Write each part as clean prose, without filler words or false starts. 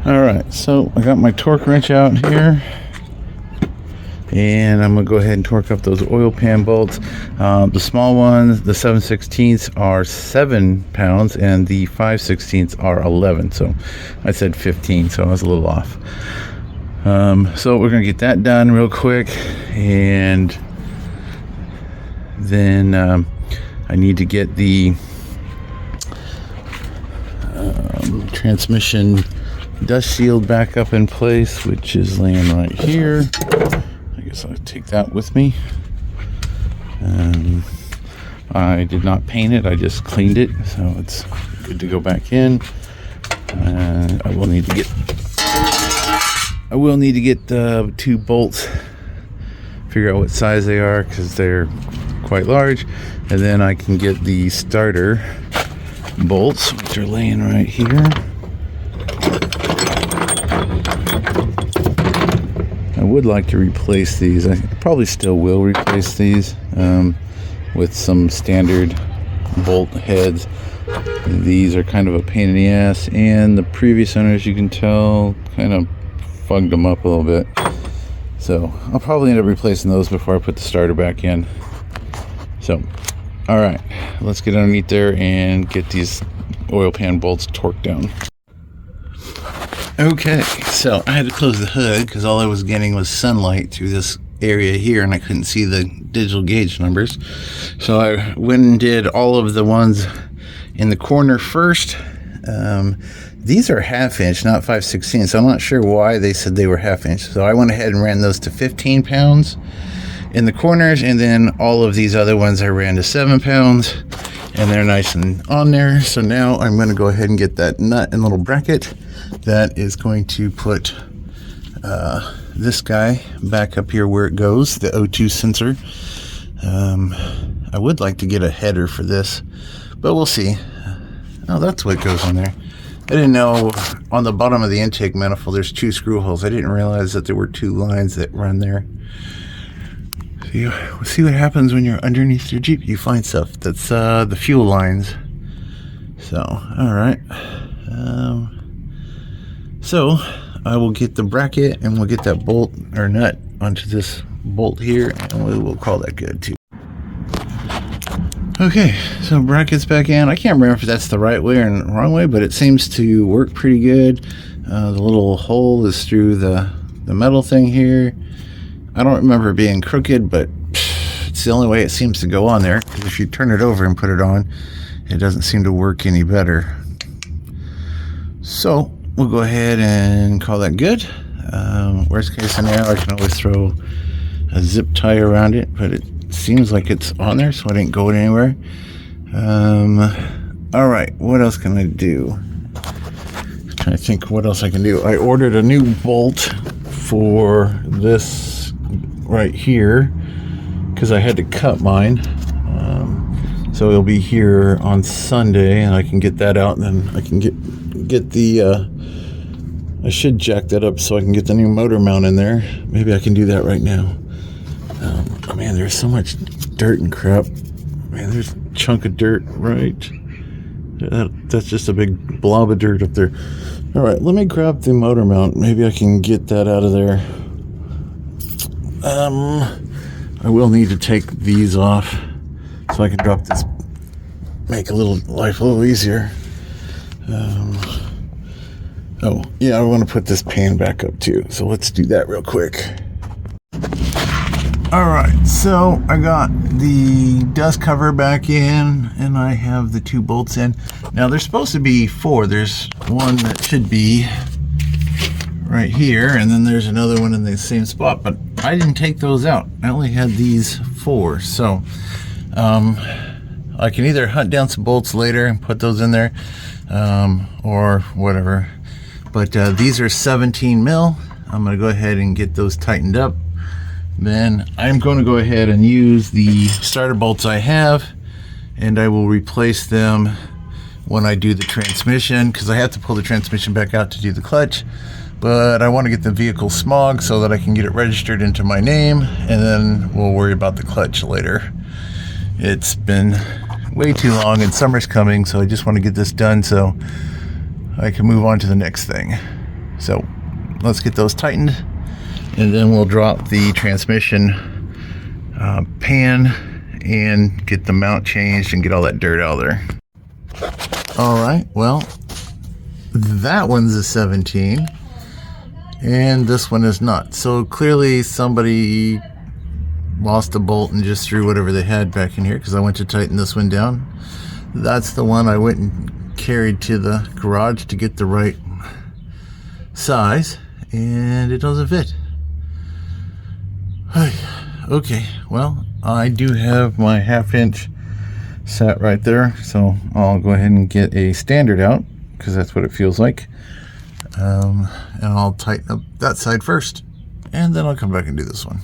Alright, so I got my torque wrench out here, and I'm going to go ahead and torque up those oil pan bolts. The small ones, the 7/16 are 7 pounds, and the 5/16 are 11. So I said 15, so I was a little off. So we're going to get that done real quick, and then I need to get the transmission dust shield back up in place, which is laying right here. I guess I'll take that with me. I did not paint it, I just cleaned it, so it's good to go back in. I will need to get the 2 bolts, figure out what size they are because they're quite large, and then I can get the starter bolts, which are laying right here. I would like to replace these. I probably still will replace these with some standard bolt heads. These are kind of a pain in the ass, and the previous owners, you can tell, kind of fugged them up a little bit. So I'll probably end up replacing those before I put the starter back in. So, all right, let's get underneath there and get these oil pan bolts torqued down. Okay, so I had to close the hood because all I was getting was sunlight through this area here, and I couldn't see the digital gauge numbers. So I went and did all of the ones in the corner first. These are 1/2 inch, not 5/16, so I'm not sure why they said they were 1/2 inch. So I went ahead and ran those to 15 pounds in the corners, and then all of these other ones I ran to 7 pounds, and they're nice and on there. So now I'm going to go ahead and get that nut and little bracket that is going to put this guy back up here where it goes, the O2 sensor. I would like to get a header for this, but we'll see. Oh, that's what goes on there. I didn't know on the bottom of the intake manifold there's 2 screw holes. I didn't realize that there were 2 lines that run there. We'll see what happens when you're underneath your Jeep. You find stuff. That's the fuel lines. So, all right. So I will get the bracket, and we'll get that bolt or nut onto this bolt here, and we will call that good too. Okay, so bracket's back in. I can't remember if that's the right way or the wrong way, but it seems to work pretty good. The little hole is through the metal thing here. I don't remember it being crooked, but it's the only way it seems to go on there, because if you turn it over and put it on, it doesn't seem to work any better. So we'll go ahead and call that good. Worst case scenario, I can always throw a zip tie around it, but it seems like it's on there, so I didn't go anywhere. All right, what else can I do? I'm trying to think what else I can do. I ordered a new bolt for this right here because I had to cut mine. So it'll be here on Sunday, and I can get that out, and then I can get the I should jack that up so I can get the new motor mount in there. Maybe I can do that right now. Oh man, there's so much dirt and crap. Man, there's a chunk of dirt, right? That's just a big blob of dirt up there. All right, let me grab the motor mount. Maybe I can get that out of there. I will need to take these off so I can drop this, make life a little easier. Oh, yeah, I want to put this pan back up too, so let's do that real quick. Alright, so I got the dust cover back in, and I have the 2 bolts in. Now there's supposed to be 4. There's one that should be right here, and then there's another one in the same spot, but I didn't take those out. I only had these 4, so I can either hunt down some bolts later and put those in there, or whatever. But these are 17 mil. I'm going to go ahead and get those tightened up. Then I'm going to go ahead and use the starter bolts I have, and I will replace them when I do the transmission, because I have to pull the transmission back out to do the clutch. But I want to get the vehicle smog so that I can get it registered into my name, and then we'll worry about the clutch later. It's been way too long, and summer's coming, so I just want to get this done so I can move on to the next thing. So let's get those tightened, and then we'll drop the transmission pan and get the mount changed and get all that dirt out of there. All right, well, that one's a 17 and this one is not. So clearly somebody lost a bolt and just threw whatever they had back in here, because I went to tighten this one down. That's the one I went and carried to the garage to get the right size, and it doesn't fit. Okay, well, I do have my 1/2 inch set right there, so I'll go ahead and get a standard out, because that's what it feels like. And I'll tighten up that side first, and then I'll come back and do this one.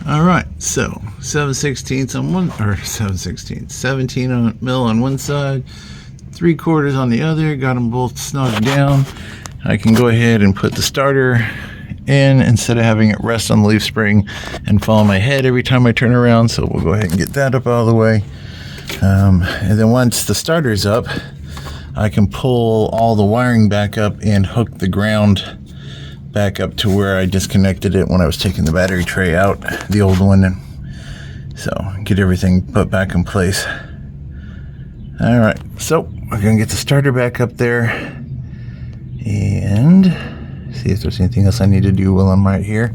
All right, so 7/16 on one, or 7/16, 17 mil on one side, 3/4 on the other. Got them both snugged down. I can go ahead and put the starter in instead of having it rest on the leaf spring and fall on my head every time I turn around. So we'll go ahead and get that up out of the way. And then once the starter's up, I can pull all the wiring back up and hook the ground back up to where I disconnected it when I was taking the battery tray out, the old one, and so get everything put back in place. All right, so we're gonna get the starter back up there and see if there's anything else I need to do while I'm right here.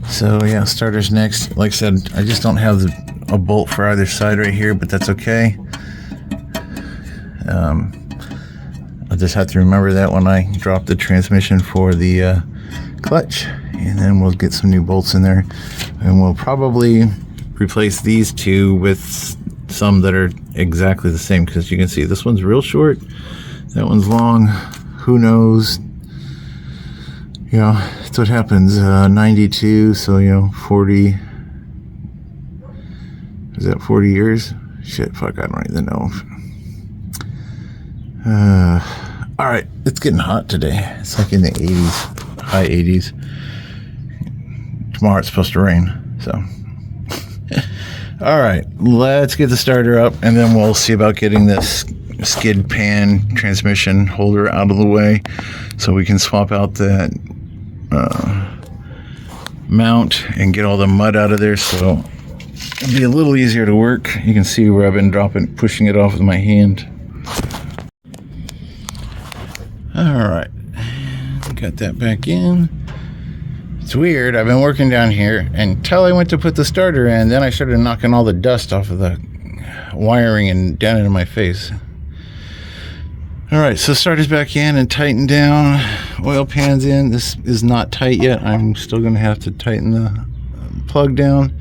So yeah, starter's next. Like I said, I just don't have a bolt for either side right here, but that's okay. I'll just have to remember that when I drop the transmission for the clutch, and then we'll get some new bolts in there, and we'll probably replace these two with some that are exactly the same, because you can see this one's real short, that one's long. Who knows, you know, that's what happens. 92, so you know, 40, is that 40 years? Shit, fuck, I don't even know. All right, it's getting hot today. It's like in the 80s, high 80s. Tomorrow it's supposed to rain, so. All right, let's get the starter up, and then we'll see about getting this skid pan transmission holder out of the way so we can swap out that mount and get all the mud out of there, so it'll be a little easier to work. You can see where I've been pushing it off with my hand. All right, got that back in. It's weird, I've been working down here until I went to put the starter in, then I started knocking all the dust off of the wiring and down into my face. All right, so starter's back in and tightened down, oil pan's in. This is not tight yet. I'm still gonna have to tighten the plug down.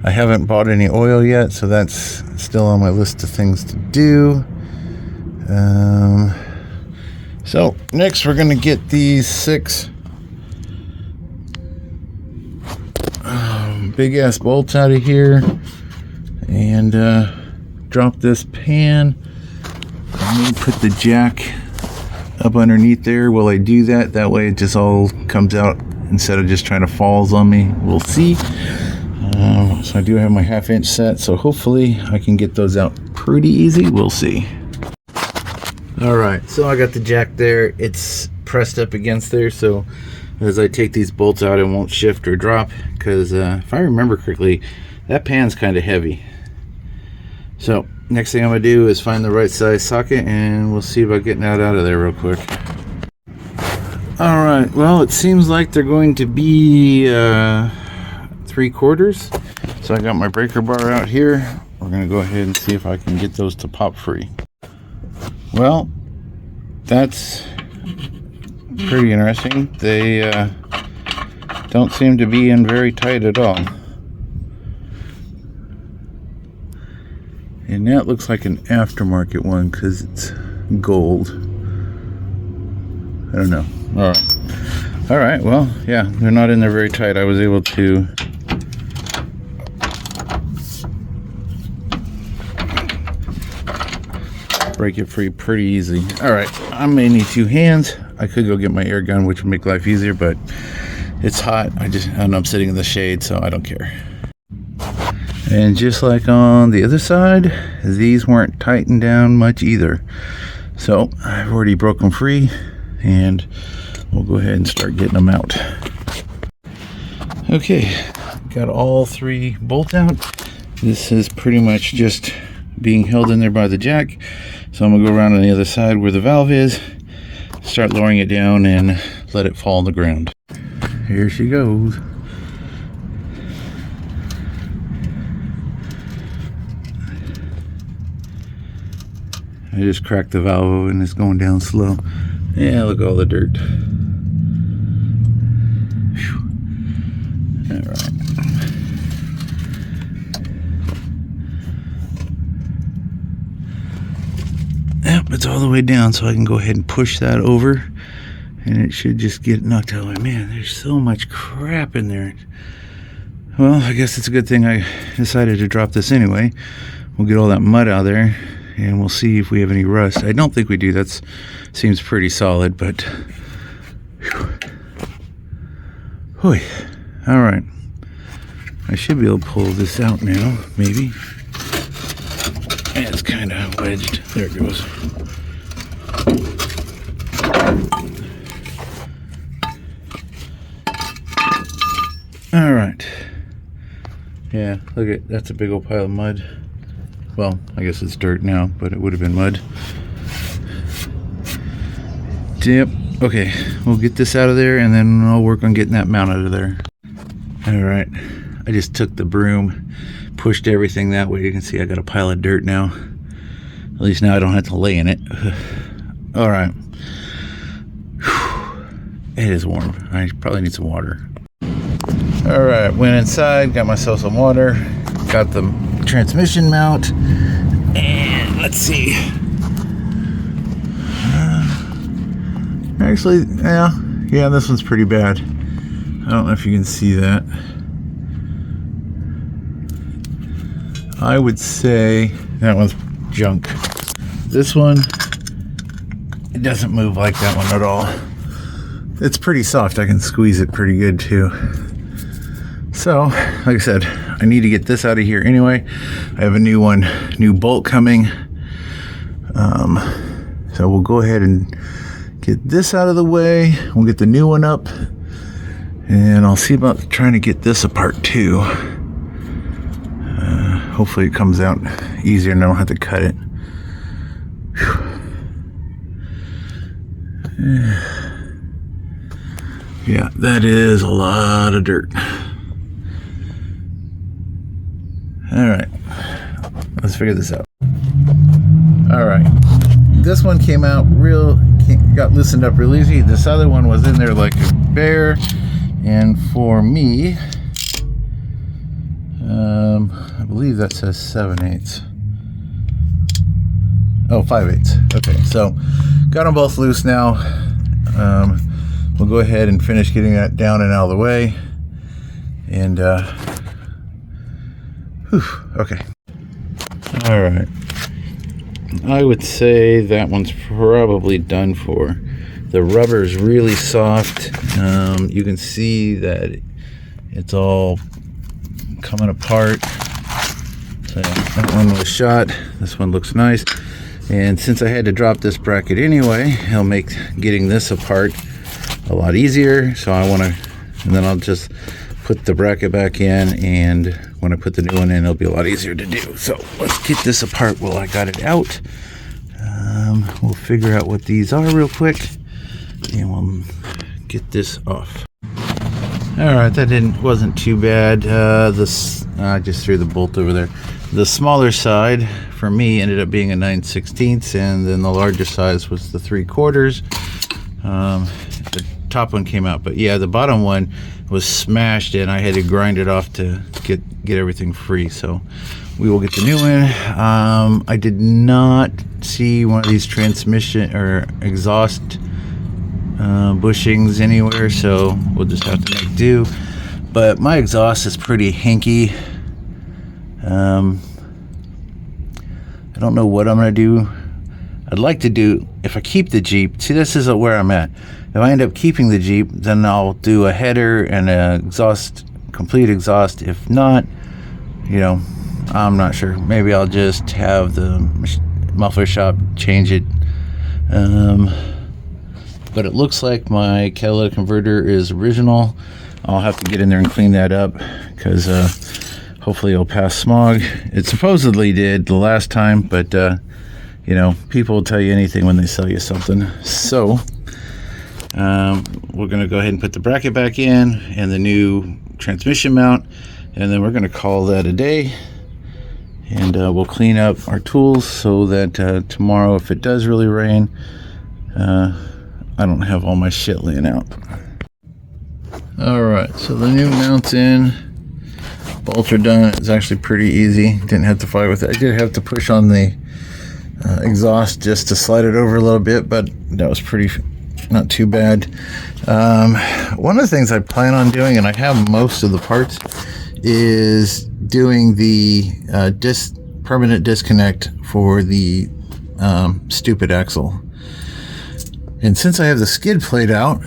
I haven't bought any oil yet, so that's still on my list of things to do. So next we're gonna get these 6 big ass bolts out of here and drop this pan. Let me put the jack up underneath there while I do that. That way it just all comes out instead of just trying to falls on me. We'll see. So I do have my 1/2 inch set, so hopefully I can get those out pretty easy. We'll see. All right, so I got the jack there. It's pressed up against there, so as I take these bolts out, it won't shift or drop, because if I remember correctly, that pan's kind of heavy. So next thing I'm gonna do is find the right size socket, and we'll see about getting that out of there real quick. All right, well, it seems like they're going to be 3/4. So I got my breaker bar out here. We're gonna go ahead and see if I can get those to pop free. Well, that's pretty interesting. They don't seem to be in very tight at all. And that looks like an aftermarket one because it's gold. I don't know. All right, well, yeah, they're not in there very tight. I was able to break it free pretty easy. All right, I may need 2 hands. I could go get my air gun, which would make life easier, but it's hot. And I'm sitting in the shade, so I don't care. And just like on the other side, these weren't tightened down much either. So I've already broke them free, and we'll go ahead and start getting them out. Okay, got all 3 bolts out. This is pretty much just being held in there by the jack. So I'm gonna go around on the other side where the valve is, start lowering it down and let it fall on the ground. Here she goes. I just cracked the valve and it's going down slow. Yeah, look at all the dirt. All right. Yep, it's all the way down, so I can go ahead and push that over, and it should just get knocked out. Like, man, there's so much crap in there. Well, I guess it's a good thing I decided to drop this anyway. We'll get all that mud out of there, and we'll see if we have any rust. I don't think we do. That seems pretty solid, but whew. All right, I should be able to pull this out now, maybe. It's kind of wedged. There it goes. All right. Yeah, look at that's a big old pile of mud. Well, I guess it's dirt now, but it would have been mud. Yep. Okay, we'll get this out of there, and then I'll work on getting that mount out of there. All right. I just took the broom, pushed everything that way. You can see I got a pile of dirt now. At least now I don't have to lay in it. All right. It is warm. I probably need some water. All right, went inside, got myself some water, got the transmission mount, and let's see. Actually, yeah, this one's pretty bad. I don't know if you can see that. I would say that one's junk. This one, it doesn't move like that one at all. It's pretty soft. I can squeeze it pretty good too. So, like I said, I need to get this out of here anyway. I have a new bolt coming. So we'll go ahead and get this out of the way. We'll get the new one up, and I'll see about trying to get this apart too. Hopefully it comes out easier and I don't have to cut it. Yeah, that is a lot of dirt. All right, let's figure this out. All right, this one came out got loosened up real easy. This other one was in there like a bear, and for me, I believe that says 7/8. Oh, 5/8. Okay, so got them both loose now. We'll go ahead and finish getting that down and out of the way. And okay. All right. I would say that one's probably done for. The rubber is really soft. You can see that it's all coming apart. So that one was shot. This one looks nice. And since I had to drop this bracket anyway, it'll make getting this apart a lot easier. So I want to, and then I'll just put the bracket back in, and when I put the new one in, it'll be a lot easier to do. So let's get this apart while I got it out. We'll figure out what these are real quick, and we'll get this off. All right, that wasn't too bad. I just threw the bolt over there. The smaller side for me ended up being a 9/16, and then the larger size was the 3/4. The top one came out, but yeah, the bottom one was smashed, and I had to grind it off to get everything free. So we will get the new one. I did not see one of these transmission or exhaust bushings anywhere, so we'll just have to make do. But my exhaust is pretty hinky. I don't know what I'm gonna do. I'd like to do, if I keep the Jeep, see, this is where I'm at. If I end up keeping the Jeep, then I'll do a header and a exhaust, complete exhaust. If not, you know, I'm not sure. Maybe I'll just have the muffler shop change it. But it looks like my catalytic converter is original. I'll have to get in there and clean that up because hopefully it'll pass smog. It supposedly did the last time, but you know, people will tell you anything when they sell you something. So we're going to go ahead and put the bracket back in and the new transmission mount, and then we're going to call that a day. And we'll clean up our tools so that tomorrow, if it does really rain, I don't have all my shit laying out. Alright, so the new mount's in. Bolts are done. It's actually pretty easy. Didn't have to fight with it. I did have to push on the exhaust just to slide it over a little bit, but that was not too bad. One of the things I plan on doing, and I have most of the parts, is doing the permanent disconnect for the stupid axle. And since I have the skid plate out,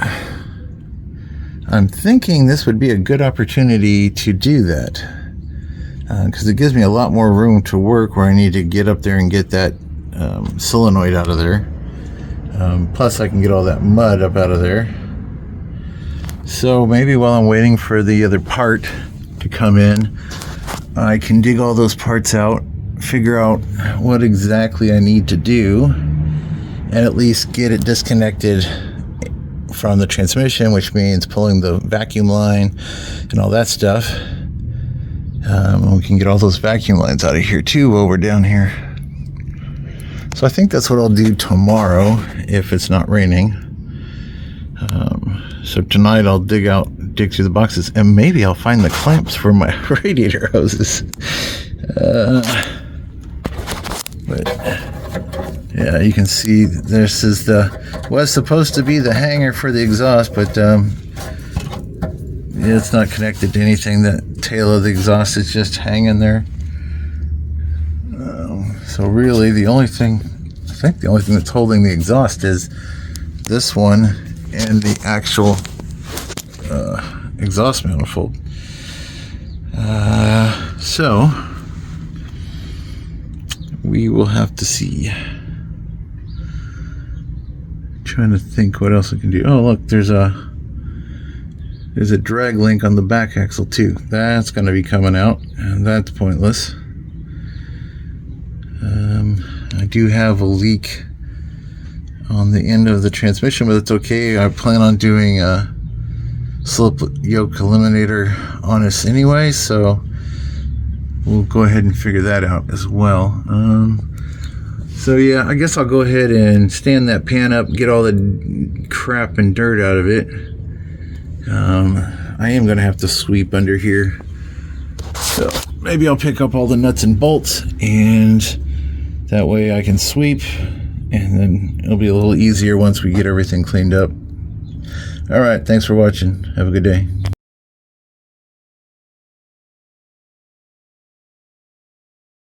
I'm thinking this would be a good opportunity to do that, because it gives me a lot more room to work where I need to get up there and get that solenoid out of there. Plus I can get all that mud up out of there. So maybe while I'm waiting for the other part to come in, I can dig all those parts out, figure out what exactly I need to do, and at least get it disconnected from the transmission, which means pulling the vacuum line and all that stuff. We can get all those vacuum lines out of here too while we're down here. So I think that's what I'll do tomorrow if it's not raining. So tonight I'll dig through the boxes, and maybe I'll find the clamps for my radiator hoses. But yeah, you can see this is was supposed to be the hanger for the exhaust, but it's not connected to anything. The tail of the exhaust is just hanging there. So really the only thing that's holding the exhaust is this one and the actual exhaust manifold. So we will have to see. Trying to think what else I can do. Oh look, there's a drag link on the back axle too. That's going to be coming out, and that's pointless. I do have a leak on the end of the transmission, but it's okay. I plan on doing a slip yoke eliminator on us anyway, so we'll go ahead and figure that out as well. So yeah, I guess I'll go ahead and stand that pan up, get all the crap and dirt out of it. I am gonna have to sweep under here, so maybe I'll pick up all the nuts and bolts, and that way I can sweep, and then it'll be a little easier once we get everything cleaned up. All right, thanks for watching. Have a good day.